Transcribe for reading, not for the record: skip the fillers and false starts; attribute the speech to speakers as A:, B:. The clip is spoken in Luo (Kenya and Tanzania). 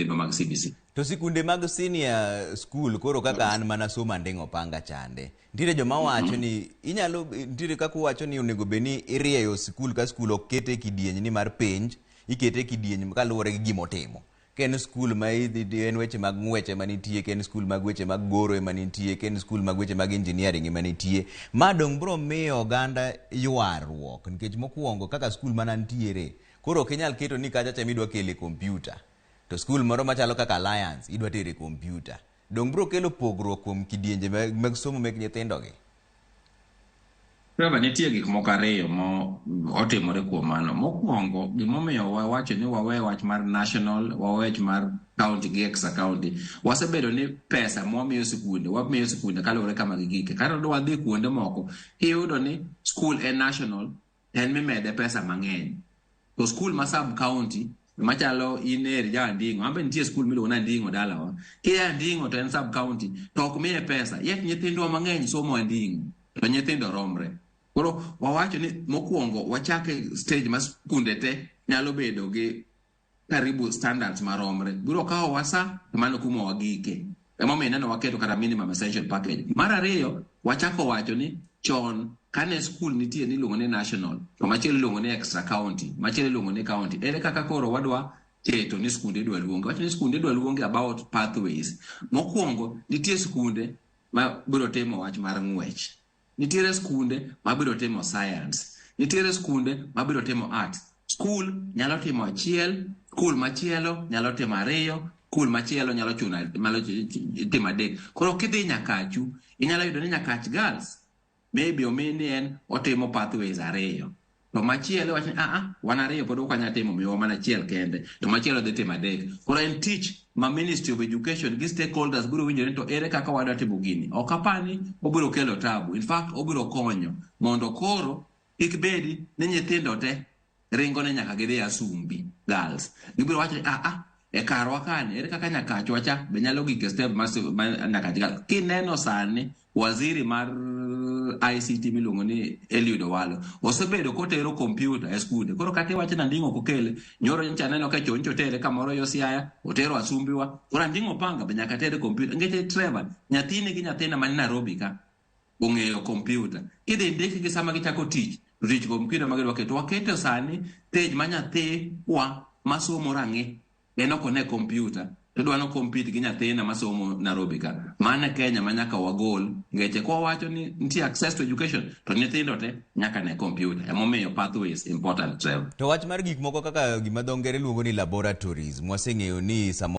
A: mag CBC.
B: To sikunde mag senior school koro kaka an mana soma ndingo panga chande. Ndire joma wacho ni inyalo ndire kaka wacho ni onego beni irieyo skul ka skul okete kidieny ni mar penj, ikete kidieny kaluwore gi gimotimo. Ken skul ma en weche mag ng'weche manitie, ken skul mag weche mag goro emanitie, ken skul mag weche mag engineering emanitie. Madong bro miyo oganda ywaruok nikech mokwongo kaka skul mana ntiere. Koro kinyal keto ni kacha midwa kele kompyuta. To skul moro machalo kaka Alliance idwa tere kompyuta. Dong bro kelo pogruok kuom kidienje mag somo mek nyithindo gi.
A: Raba nitie gik moko ariyo mo otimore kuom mano. Mokwongo gimomiyo wawacho ni wawe wach mar national, wawe wach mar county gi exa county. Wasebedo ni pesa wamiyo sikunde kaluwore kama gigike. Kata wadhi kuonde moko, iyudo ni school en national, en mimede pesa mang'eny. To school ma sub county machalo iner ja Ndingo, ambe nitie skul miluongo na Ndingo dalawa. Kia Ndingo to en sub county, to ok miye pesa. Yet nyithindo mang'eny somo Ndingo, to nyithindo romre. Koro wawacho ni mokwongo wachake stage ma skunde te nyalo bedo gi karibu standards maromre. Biro kawo wasa mano kuma wagike. Emomiyo neno waketo kata minimum essential package. Mar ariyo wachako wacho ni chon kane skul nitie ni luongo ni national, to machielo luongo ni extra county, machielo luongo ni county. Ere kaka koro wadwa keto ni skunde dwa luongo. Wacho ni skunde dwa luongo about pathways. Mokwongo nitie skunde ma biro timo wach mar ng'wech. Nitiere skunde ma biro timo science. Nitiere skunde ma biro timo arts. Skul nyalo timo achiel, skul machielo nyalo timo ariyo, skul machielo nyalo timo adek. Koro kidhi Nyakachu, inyalo yudo ni Nyakach girls maybe omini en otimo pathways ariyo. To machielo wacho ni wan ariyo pod ok wanyal timo miwa mana achiel kende. To machielo dhi timo adek. Koro en tich ma Ministry of Education gi stakeholders biro winjore to ere kaka wadwa timo gini. Ok apani obiro kelo tabu. In fact obiro konyo mondo koro kik bedi ni nyithindo te ringo ne nyaka gidhi Asumbi girls. Gibiro wacho ni e karwa kane ere kaka Nyakach wacha be nyalo gike step ma Nyakach girls. Kineno sani waziri mar ICT miluongo ni Eliud Owalo osebedo kotero kompyuta e skunde. Koro kata wacho na Ndingo kokele nyoro ncha neno ka choncho tere kamoro yo Siaya otero Asumbiwa. Koro Ndingo panga be nyaka tere kompyuta. Ngeche Trevor nyathine gi nyathina man Nairobi ka ong'eyo kompyuta. Idhi ndiki gi sama gichako tich kompyuta magidwa keto. Waketo sani stage ma nyathi wa masomo rang'i en ok one kompyuta. Tudwano compete gi nyathina masomo Nairobi ka. Mana Kenya manyaka wagol. Ngeche kwa wacho ni nti access to education to nyithindo te nyaka ne computer. Emomiyo pathways important.
B: To wach mar gik moko kaka gima dho ngere luongo ni laboratories. Mwaseng'eyo ni